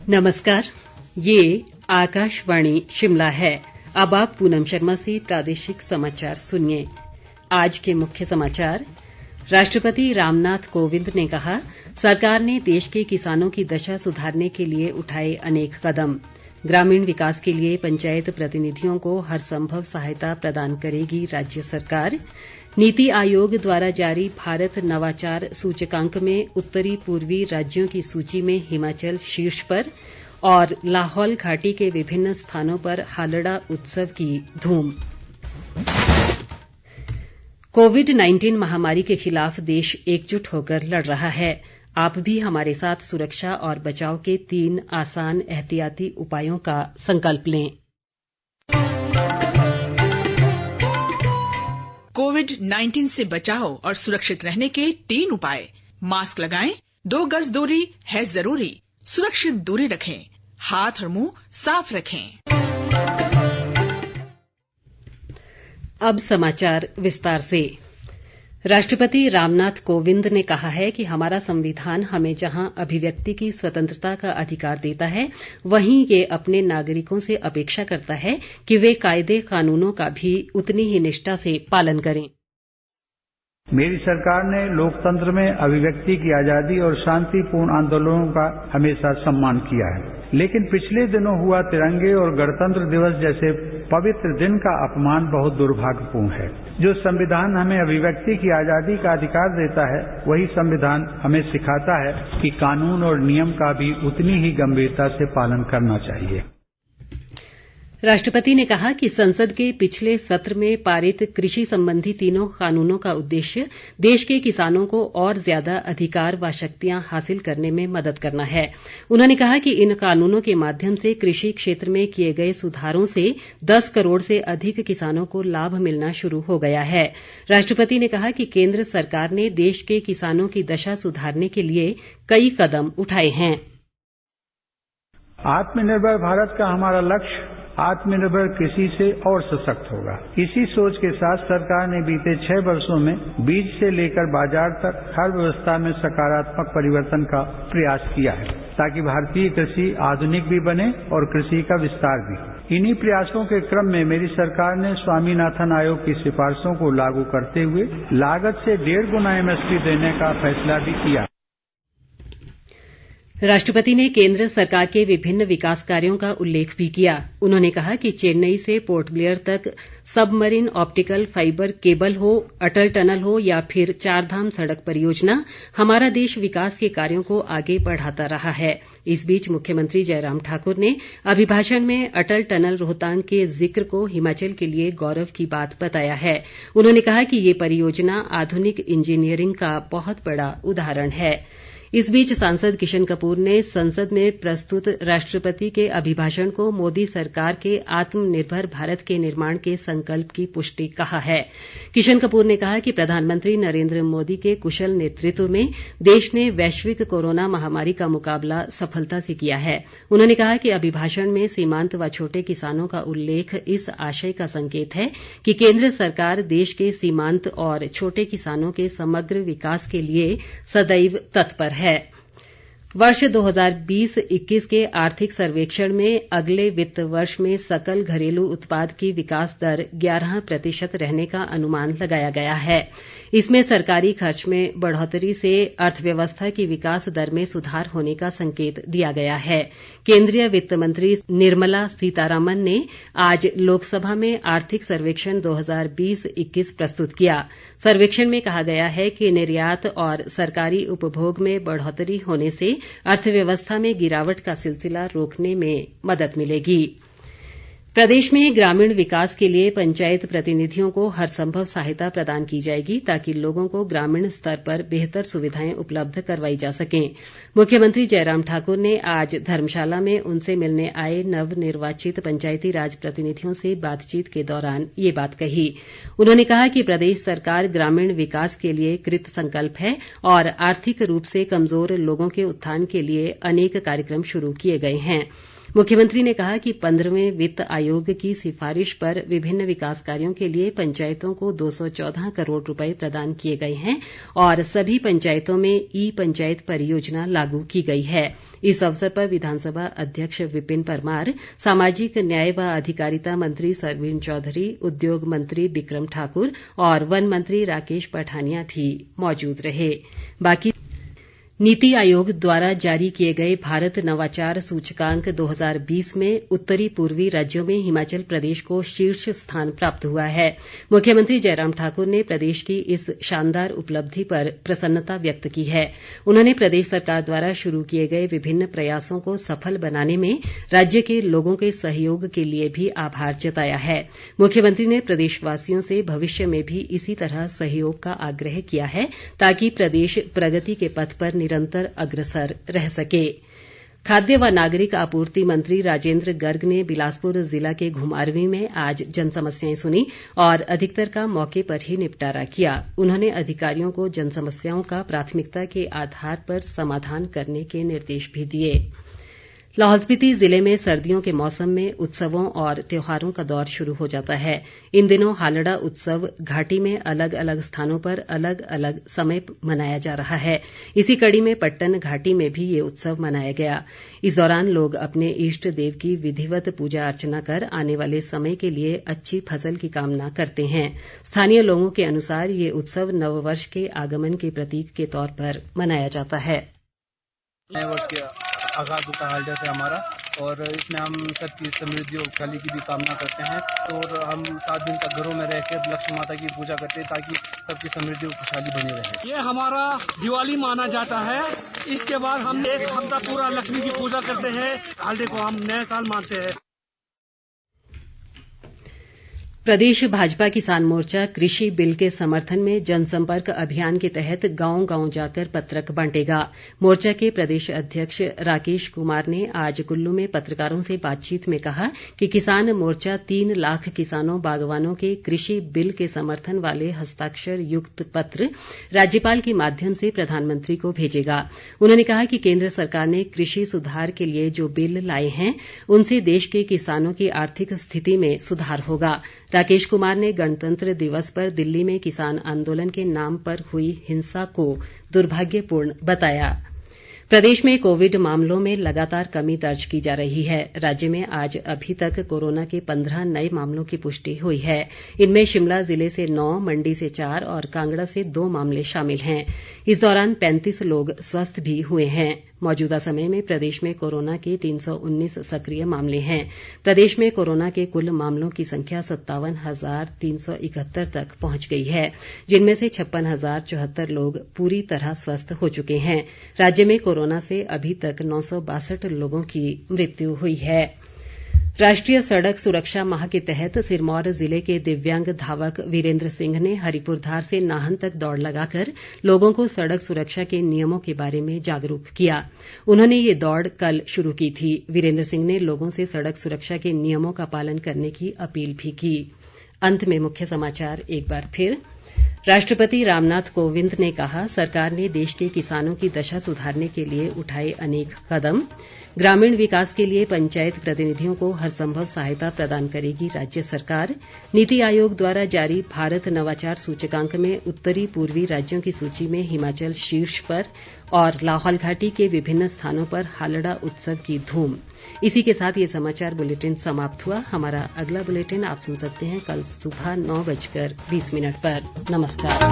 नमस्कार, ये आकाशवाणी शिमला है। अब आप पूनम शर्मा से प्रादेशिक समाचार सुनिए। आज के मुख्य समाचार। राष्ट्रपति रामनाथ कोविंद ने कहा, सरकार ने देश के किसानों की दशा सुधारने के लिए उठाए अनेक कदम। ग्रामीण विकास के लिए पंचायत प्रतिनिधियों को हर संभव सहायता प्रदान करेगी राज्य सरकार। नीति आयोग द्वारा जारी भारत नवाचार सूचकांक में उत्तरी पूर्वी राज्यों की सूची में हिमाचल शीर्ष पर। और लाहौल घाटी के विभिन्न स्थानों पर हालड़ा उत्सव की धूम। कोविड-19 महामारी के खिलाफ देश एकजुट होकर लड़ रहा है। आप भी हमारे साथ सुरक्षा और बचाव के 3 आसान एहतियाती उपायों का संकल्प लें। कोविड-19 से बचाव और सुरक्षित रहने के 3 उपाय। मास्क लगाएं, 2 गज दूरी है जरूरी, सुरक्षित दूरी रखें, हाथ और मुंह साफ रखें। अब समाचार विस्तार से। राष्ट्रपति रामनाथ कोविंद ने कहा है कि हमारा संविधान हमें जहां अभिव्यक्ति की स्वतंत्रता का अधिकार देता है, वहीं ये अपने नागरिकों से अपेक्षा करता है कि वे कायदे कानूनों का भी उतनी ही निष्ठा से पालन करें। मेरी सरकार ने लोकतंत्र में अभिव्यक्ति की आजादी और शांतिपूर्ण आंदोलनों का हमेशा सम्मान किया है, लेकिन पिछले दिनों हुआ तिरंगे और गणतंत्र दिवस जैसे पवित्र दिन का अपमान बहुत दुर्भाग्यपूर्ण है। जो संविधान हमें अभिव्यक्ति की आजादी का अधिकार देता है, वही संविधान हमें सिखाता है कि कानून और नियम का भी उतनी ही गंभीरता से पालन करना चाहिए। राष्ट्रपति ने कहा कि संसद के पिछले सत्र में पारित कृषि संबंधी 3 कानूनों का उद्देश्य देश के किसानों को और ज्यादा अधिकार व शक्तियां हासिल करने में मदद करना है। उन्होंने कहा कि इन कानूनों के माध्यम से कृषि क्षेत्र में किए गए सुधारों से 10 करोड़ से अधिक किसानों को लाभ मिलना शुरू हो गया है। राष्ट्रपति ने कहा कि केंद्र सरकार ने देश के किसानों की दशा सुधारने के लिए कई कदम उठाए हैं। आत्मनिर्भर भारत का हमारा लक्ष्य आत्मनिर्भर कृषि से और सशक्त होगा। इसी सोच के साथ सरकार ने बीते 6 वर्षों में बीज से लेकर बाजार तक हर व्यवस्था में सकारात्मक परिवर्तन का प्रयास किया है, ताकि भारतीय कृषि आधुनिक भी बने और कृषि का विस्तार भी। इन्हीं प्रयासों के क्रम में मेरी सरकार ने स्वामीनाथन आयोग की सिफारिशों को लागू करते हुए लागत से 1.5 गुना एमएसपी देने का फैसला भी किया। राष्ट्रपति ने केंद्र सरकार के विभिन्न विकास कार्यों का उल्लेख भी किया। उन्होंने कहा कि चेन्नई से पोर्ट ब्लेयर तक सबमरीन ऑप्टिकल फाइबर केबल हो, अटल टनल हो या फिर 4 धाम सड़क परियोजना, हमारा देश विकास के कार्यों को आगे बढ़ाता रहा है। इस बीच मुख्यमंत्री जयराम ठाकुर ने अभिभाषण में अटल टनल रोहतांग के जिक्र को हिमाचल के लिए गौरव की बात बताया है। उन्होंने कहा कि ये परियोजना आधुनिक इंजीनियरिंग का बहुत बड़ा उदाहरण है। इस बीच सांसद किशन कपूर ने संसद में प्रस्तुत राष्ट्रपति के अभिभाषण को मोदी सरकार के आत्मनिर्भर भारत के निर्माण के संकल्प की पुष्टि कहा है। किशन कपूर ने कहा कि प्रधानमंत्री नरेंद्र मोदी के कुशल नेतृत्व में देश ने वैश्विक कोरोना महामारी का मुकाबला सफलता से किया है। उन्होंने कहा कि अभिभाषण में सीमांत व छोटे किसानों का उल्लेख इस आशय का संकेत है कि केंद्र सरकार देश के सीमांत और छोटे किसानों के समग्र विकास के लिए सदैव तत्पर है। वर्ष 2020-21 के आर्थिक सर्वेक्षण में अगले वित्त वर्ष में सकल घरेलू उत्पाद की विकास दर 11% रहने का अनुमान लगाया गया है। इसमें सरकारी खर्च में बढ़ोतरी से अर्थव्यवस्था की विकास दर में सुधार होने का संकेत दिया गया है। केंद्रीय वित्त मंत्री निर्मला सीतारामन ने आज लोकसभा में आर्थिक सर्वेक्षण 2020-21 प्रस्तुत किया। सर्वेक्षण में कहा गया है कि निर्यात और सरकारी उपभोग में बढ़ोतरी होने से अर्थव्यवस्था में गिरावट का सिलसिला रोकने में मदद मिलेगी। प्रदेश में ग्रामीण विकास के लिए पंचायत प्रतिनिधियों को हर संभव सहायता प्रदान की जाएगी, ताकि लोगों को ग्रामीण स्तर पर बेहतर सुविधाएं उपलब्ध करवाई जा सकें। मुख्यमंत्री जयराम ठाकुर ने आज धर्मशाला में उनसे मिलने आए नवनिर्वाचित पंचायती राज प्रतिनिधियों से बातचीत के दौरान ये बात कही। उन्होंने कहा कि प्रदेश सरकार ग्रामीण विकास के लिए कृत संकल्प है और आर्थिक रूप से कमजोर लोगों के उत्थान के लिए अनेक कार्यक्रम शुरू किए गए हैं। मुख्यमंत्री ने कहा कि 15वें वित्त आयोग की सिफारिश पर विभिन्न विकास कार्यों के लिए पंचायतों को 214 करोड़ रुपए प्रदान किए गए हैं और सभी पंचायतों में ई पंचायत परियोजना लागू की गई है। इस अवसर पर विधानसभा अध्यक्ष विपिन परमार, सामाजिक न्याय व अधिकारिता मंत्री सरवीण चौधरी, उद्योग मंत्री बिक्रम ठाकुर और वन मंत्री राकेश पठानिया भी मौजूद रहे। नीति आयोग द्वारा जारी किए गए भारत नवाचार सूचकांक 2020 में उत्तरी पूर्वी राज्यों में हिमाचल प्रदेश को शीर्ष स्थान प्राप्त हुआ है। मुख्यमंत्री जयराम ठाकुर ने प्रदेश की इस शानदार उपलब्धि पर प्रसन्नता व्यक्त की है। उन्होंने प्रदेश सरकार द्वारा शुरू किए गए विभिन्न प्रयासों को सफल बनाने में राज्य के लोगों के सहयोग के लिए भी आभार जताया है। मुख्यमंत्री ने प्रदेशवासियों से भविष्य में भी इसी तरह सहयोग का आग्रह किया है ताकि प्रदेश प्रगति के पथ पर निरंतर अग्रसर रह सके। खाद्य व नागरिक आपूर्ति मंत्री राजेन्द्र गर्ग ने बिलासपुर जिला के घुमारवीं में आज जनसमस्याएं सुनी और अधिकतर का मौके पर ही निपटारा किया। उन्होंने अधिकारियों को जनसमस्याओं का प्राथमिकता के आधार पर समाधान करने के निर्देश भी दिए। लाहौल स्पीति जिले में सर्दियों के मौसम में उत्सवों और त्योहारों का दौर शुरू हो जाता है। इन दिनों हालड़ा उत्सव घाटी में अलग अलग स्थानों पर अलग अलग समय मनाया जा रहा है। इसी कड़ी में पट्टन घाटी में भी ये उत्सव मनाया गया। इस दौरान लोग अपने इष्ट देव की विधिवत पूजा अर्चना कर आने वाले समय के लिए अच्छी फसल की कामना करते हैं। स्थानीय लोगों के अनुसार ये उत्सव नववर्ष के आगमन के प्रतीक के तौर पर मनाया जाता है। आगाज होता है हालडा से हमारा, और इसमें हम सबकी समृद्धि और खुशहाली की भी कामना करते हैं। और हम 7 दिन तक घरों में रहकर लक्ष्मी माता की पूजा करते हैं ताकि सबकी समृद्धि और खुशहाली बनी रहे। ये हमारा दिवाली माना जाता है। इसके बाद हम एक हफ्ता पूरा लक्ष्मी की पूजा करते हैं। हालडे को हम नया साल मानते हैं। प्रदेश भाजपा किसान मोर्चा कृषि बिल के समर्थन में जनसंपर्क अभियान के तहत गांव-गांव जाकर पत्रक बांटेगा। मोर्चा के प्रदेश अध्यक्ष राकेश कुमार ने आज कुल्लू में पत्रकारों से बातचीत में कहा कि किसान मोर्चा 3 लाख किसानों बागवानों के कृषि बिल के समर्थन वाले हस्ताक्षर युक्त पत्र राज्यपाल के माध्यम से प्रधानमंत्री को भेजेगा। उन्होंने कहा कि केंद्र सरकार ने कृषि सुधार के लिए जो बिल लाए हैं उनसे देश के किसानों की आर्थिक स्थिति में सुधार होगा। राकेश कुमार ने गणतंत्र दिवस पर दिल्ली में किसान आंदोलन के नाम पर हुई हिंसा को दुर्भाग्यपूर्ण बताया। प्रदेश में कोविड मामलों में लगातार कमी दर्ज की जा रही है। राज्य में आज अभी तक कोरोना के 15 नए मामलों की पुष्टि हुई है। इनमें शिमला जिले से 9, मंडी से 4 और कांगड़ा से 2 मामले शामिल हैं। इस दौरान 35 लोग स्वस्थ भी हुए हैं। मौजूदा समय में प्रदेश में कोरोना के 319 सक्रिय मामले हैं। प्रदेश में कोरोना के कुल मामलों की संख्या 57,371 तक पहुंच गई है, जिनमें से 56,074 लोग पूरी तरह स्वस्थ हो चुके हैं। राज्य में कोरोना से अभी तक 962 लोगों की मृत्यु हुई है। राष्ट्रीय सड़क सुरक्षा माह के तहत सिरमौर जिले के दिव्यांग धावक वीरेंद्र सिंह ने हरिपुरधार से नाहन तक दौड़ लगाकर लोगों को सड़क सुरक्षा के नियमों के बारे में जागरूक किया। उन्होंने ये दौड़ कल शुरू की थी। वीरेंद्र सिंह ने लोगों से सड़क सुरक्षा के नियमों का पालन करने की अपील भी की। अंत में मुख्य समाचार एक बार फिर। राष्ट्रपति रामनाथ कोविंद ने कहा, सरकार ने देश के किसानों की दशा सुधारने के लिए उठाए अनेक कदम। ग्रामीण विकास के लिए पंचायत प्रतिनिधियों को हर संभव सहायता प्रदान करेगी राज्य सरकार। नीति आयोग द्वारा जारी भारत नवाचार सूचकांक में उत्तरी पूर्वी राज्यों की सूची में हिमाचल शीर्ष पर। और लाहौल घाटी के विभिन्न स्थानों पर हालड़ा उत्सव की धूम। इसी के साथ ये समाचार बुलेटिन समाप्त हुआ। हमारा अगला बुलेटिन आप सुन सकते हैं कल सुबह 9:20 पर। नमस्कार।